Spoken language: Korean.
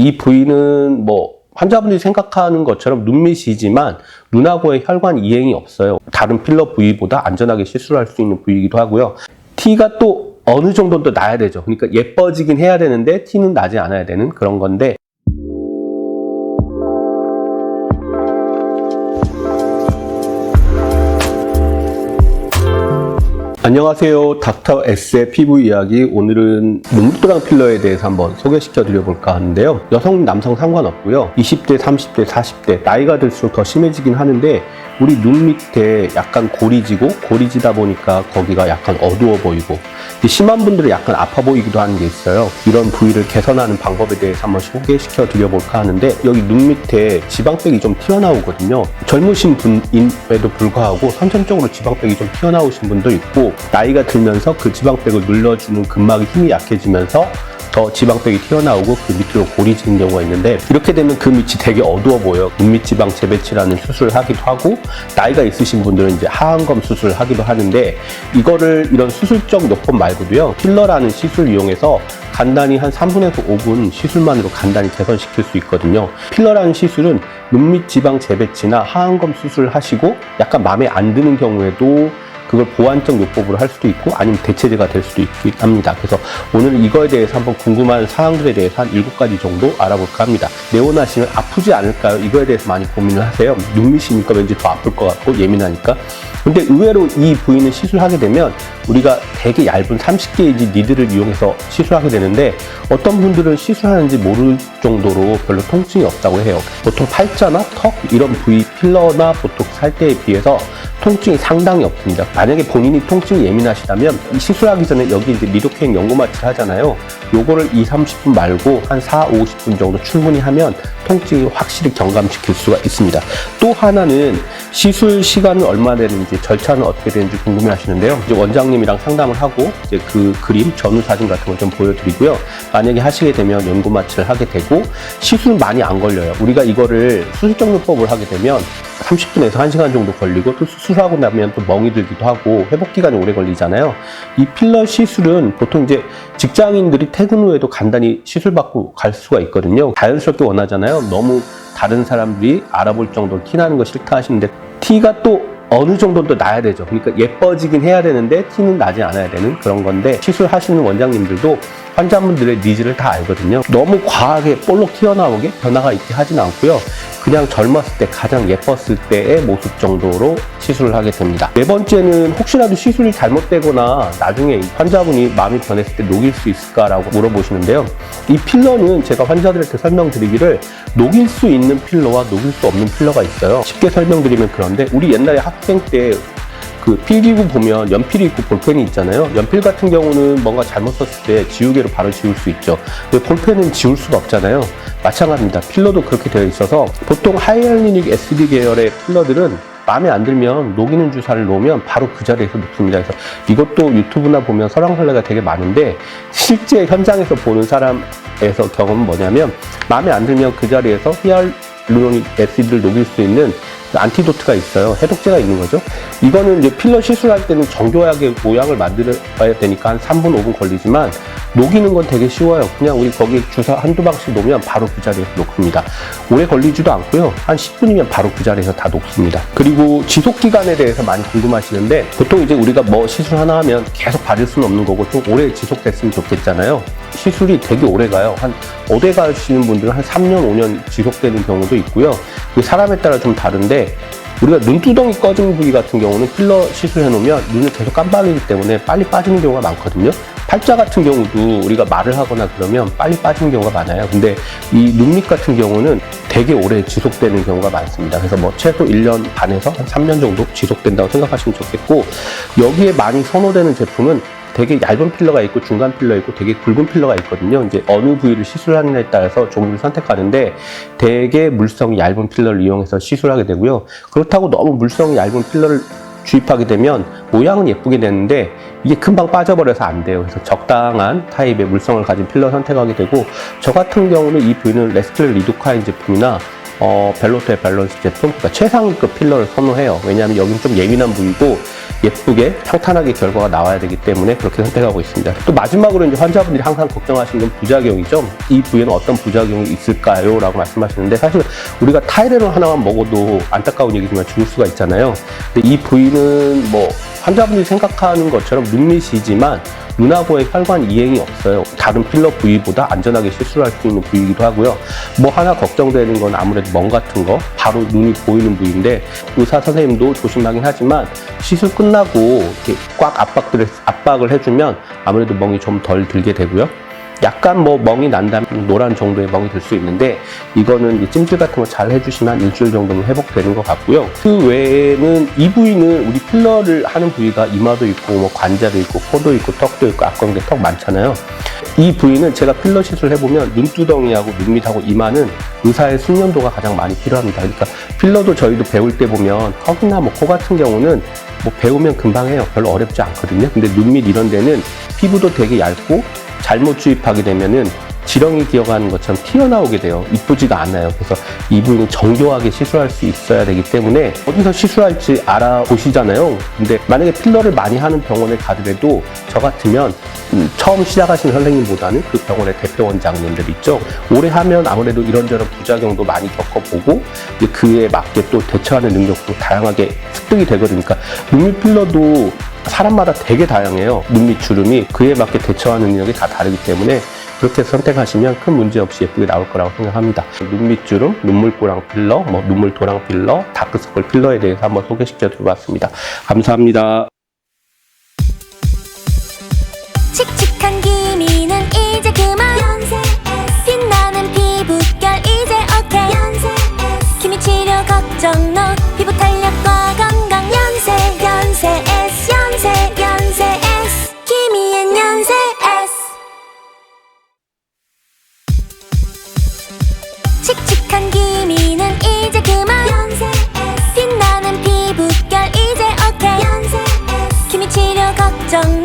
이 부위는 환자분들이 생각하는 것처럼 눈밑이지만 눈하고의 혈관 이행이 없어요. 다른 필러 부위보다 안전하게 시술할 수 있는 부위이기도 하고요. 티가 또 어느 정도는 또 나야 되죠. 그러니까 예뻐지긴 해야 되는데 티는 나지 않아야 되는 그런 건데, 안녕하세요. 닥터 S의 피부 이야기. 오늘은 눈두덩 필러에 대해서 한번 소개시켜 드려볼까 하는데요. 여성, 남성 상관없고요. 20대, 30대, 40대 나이가 들수록 더 심해지긴 하는데 우리 눈 밑에 약간 고리지고 고리지다 보니까 거기가 약간 어두워 보이고 심한 분들은 약간 아파 보이기도 하는 게 있어요. 이런 부위를 개선하는 방법에 대해서 한번 소개시켜 드려볼까 하는데, 여기 눈 밑에 지방백이 좀 튀어나오거든요. 젊으신 분임에도 불구하고 선천적으로 지방백이 좀 튀어나오신 분도 있고, 나이가 들면서 그 지방백을 눌러주는 근막의 힘이 약해지면서 더 지방백이 튀어나오고 그 밑으로 고리지는 경우가 있는데, 이렇게 되면 그 밑이 되게 어두워 보여. 눈밑 지방 재배치라는 수술을 하기도 하고, 나이가 있으신 분들은 이제 하안검 수술을 하기도 하는데, 이거를 이런 수술적 요법 말고도요, 필러라는 시술을 이용해서 간단히 한 3분에서 5분 시술만으로 간단히 개선시킬 수 있거든요. 필러라는 시술은 눈밑 지방 재배치나 하안검 수술을 하시고 약간 마음에 안 드는 경우에도 그걸 보완적 요법으로 할 수도 있고 아니면 대체제가 될 수도 있긴 합니다. 그래서 오늘 이거에 대해서 한번 궁금한 사항들에 대해서 한 7가지 정도 알아볼까 합니다. 네오나시는 아프지 않을까요? 이거에 대해서 많이 고민을 하세요. 눈밑이니까 왠지 더 아플 것 같고 예민하니까. 근데 의외로 이 부위는 시술하게 되면 우리가 되게 얇은 30게이지 니들을 이용해서 시술하게 되는데, 어떤 분들은 시술하는지 모를 정도로 별로 통증이 없다고 해요. 보통 팔자나 턱 이런 부위 필러나 보톡 살 때에 비해서 통증이 상당히 없습니다. 만약에 본인이 통증이 예민하시다면 이 시술하기 전에 여기 이제 리도케인 연고마취를 하잖아요. 요거를 20-30분 말고 한 40-50분 정도 충분히 하면 통증이 확실히 경감시킬 수가 있습니다. 또 하나는 시술 시간은 얼마나 되는지, 절차는 어떻게 되는지 궁금해 하시는데요. 이제 원장님이랑 상담을 하고 이제 그 그림, 전후 사진 같은 걸 좀 보여드리고요. 만약에 하시게 되면 연고마취를 하게 되고, 시술은 많이 안 걸려요. 우리가 이거를 수술적 요법을 하게 되면 30분에서 1시간 정도 걸리고, 또 수술하고 나면 또 멍이 들기도 하고 회복 기간이 오래 걸리잖아요. 이 필러 시술은 보통 이제 직장인들이 퇴근 후에도 간단히 시술받고 갈 수가 있거든요. 자연스럽게 원하잖아요. 너무 다른 사람들이 알아볼 정도로 티나는 거 싫다 하시는데, 티가 또 어느 정도는 또 나야 되죠. 그러니까 예뻐지긴 해야 되는데 티는 나지 않아야 되는 그런 건데, 시술하시는 원장님들도 환자분들의 니즈를 다 알거든요. 너무 과하게 볼록 튀어나오게 변화가 있게 하진 않고요. 그냥 젊었을 때 가장 예뻤을 때의 모습 정도로 시술을 하게 됩니다. 네 번째는 혹시라도 시술이 잘못되거나 나중에 환자분이 마음이 변했을 때 녹일 수 있을까라고 물어보시는데요. 이 필러는 제가 환자들한테 설명드리기를 녹일 수 있는 필러와 녹일 수 없는 필러가 있어요. 쉽게 설명드리면 그런데, 우리 옛날에 학생 때 그 필기구 보면 연필이 있고 볼펜이 있잖아요. 연필 같은 경우는 뭔가 잘못 썼을 때 지우개로 바로 지울 수 있죠. 근데 볼펜은 지울 수가 없잖아요. 마찬가지입니다. 필러도 그렇게 되어 있어서 보통 하이알루로닉 SD 계열의 필러들은 마음에 안 들면 녹이는 주사를 놓으면 바로 그 자리에서 녹습니다. 그래서 이것도 유튜브나 보면 설왕설래가 되게 많은데, 실제 현장에서 보는 사람에서 경험은 뭐냐면, 마음에 안 들면 그 자리에서 히알루로닉 애시드를 녹일 수 있는 안티도트가 있어요. 해독제가 있는 거죠. 이거는 이제 필러 시술할 때는 정교하게 모양을 만들어야 되니까 한 3분, 5분 걸리지만, 녹이는 건 되게 쉬워요. 그냥 우리 거기 주사 한두 방씩 놓으면 바로 그 자리에서 녹습니다. 오래 걸리지도 않고요. 한 10분이면 바로 그 자리에서 다 녹습니다. 그리고 지속기간에 대해서 많이 궁금하시는데, 보통 이제 우리가 시술 하나 하면 계속 받을 수는 없는 거고 좀 오래 지속됐으면 좋겠잖아요. 시술이 되게 오래 가요. 한 오래 가시는 분들은 한 3년, 5년 지속되는 경우도 있고요. 그 사람에 따라 좀 다른데, 우리가 눈두덩이 꺼진 부위 같은 경우는 필러 시술해 놓으면 눈을 계속 깜빡이기 때문에 빨리 빠지는 경우가 많거든요. 팔자 같은 경우도 우리가 말을 하거나 그러면 빨리 빠지는 경우가 많아요. 근데 이 눈밑 같은 경우는 되게 오래 지속되는 경우가 많습니다. 그래서 최소 1년 반에서 한 3년 정도 지속된다고 생각하시면 좋겠고, 여기에 많이 선호되는 제품은 되게 얇은 필러가 있고 중간 필러 있고 되게 굵은 필러가 있거든요. 이제 어느 부위를 시술하느냐에 따라서 종류를 선택하는데, 되게 물성이 얇은 필러를 이용해서 시술하게 되고요. 그렇다고 너무 물성이 얇은 필러를 주입하게 되면 모양은 예쁘게 되는데 이게 금방 빠져버려서 안 돼요. 그래서 적당한 타입의 물성을 가진 필러 선택하게 되고, 저 같은 경우는 이 부위는 레스클 리도카인 제품이나 벨로토의 밸런스 제품, 그러니까 최상위급 필러를 선호해요. 왜냐하면 여기는 좀 예민한 부위고, 예쁘게 평탄하게 결과가 나와야 되기 때문에 그렇게 선택하고 있습니다. 또 마지막으로 이제 환자분들이 항상 걱정하시는 건 부작용이죠. 이 부위에는 어떤 부작용이 있을까요? 라고 말씀하시는데 사실 우리가 타이레놀 하나만 먹어도 안타까운 얘기지만 죽을 수가 있잖아요. 근데 이 부위는 뭐 환자분들이 생각하는 것처럼 눈밑이지만 눈하고의 혈관 이행이 없어요. 다른 필러 부위보다 안전하게 시술할 수 있는 부위이기도 하고요. 뭐 하나 걱정되는 건 아무래도 멍 같은 거, 바로 눈이 보이는 부위인데 의사 선생님도 조심하긴 하지만 시술 끝나고 이렇게 꽉 압박을 해주면 아무래도 멍이 좀 덜 들게 되고요. 약간 뭐 멍이 난다면 노란 정도의 멍이 들 수 있는데 이거는 이제 찜질 같은 거 잘 해주시면 한 일주일 정도면 회복되는 것 같고요. 그 외에는 이 부위는 우리 필러를 하는 부위가 이마도 있고 뭐 관자도 있고 코도 있고 턱도 있고 앞광대 턱 많잖아요. 이 부위는 제가 필러 시술 해보면 눈두덩이하고 눈밑하고 이마는 의사의 숙련도가 가장 많이 필요합니다. 그러니까 필러도 저희도 배울 때 보면 턱이나 뭐 코 같은 경우는 뭐 배우면 금방 해요. 별로 어렵지 않거든요. 근데 눈밑 이런 데는 피부도 되게 얇고 잘못 주입하게 되면은 지렁이 기어가는 것처럼 튀어나오게 돼요. 이쁘지가 않아요. 그래서 이 부위는 정교하게 시술할 수 있어야 되기 때문에 어디서 시술할지 알아보시잖아요. 근데 만약에 필러를 많이 하는 병원에 가더라도 저 같으면 처음 시작하시는 선생님보다는 그 병원의 대표 원장님들 있죠. 오래 하면 아무래도 이런저런 부작용도 많이 겪어보고 그에 맞게 또 대처하는 능력도 다양하게 습득이 되거든요. 그러니까 눈밑 필러도 사람마다 되게 다양해요. 눈밑 주름이 그에 맞게 대처하는 능력이 다 다르기 때문에 그렇게 선택하시면 큰 문제 없이 예쁘게 나올 거라고 생각합니다. 눈밑 주름, 눈물꼬랑 필러, 뭐 눈물 도랑 필러, 다크서클 필러에 대해서 한번 소개시켜 드려봤습니다. 감사합니다. 칙칙한 기미는 이제 그만 빛나는 피부결 이제 오케이 기미 치료 걱정 노 피부 탄력과 건강 연세 S 연세 S 기미엔 연세 S 칙칙한 기미는 이제 그만 빛나는 피부결 이제 오케이 기미 치료 걱정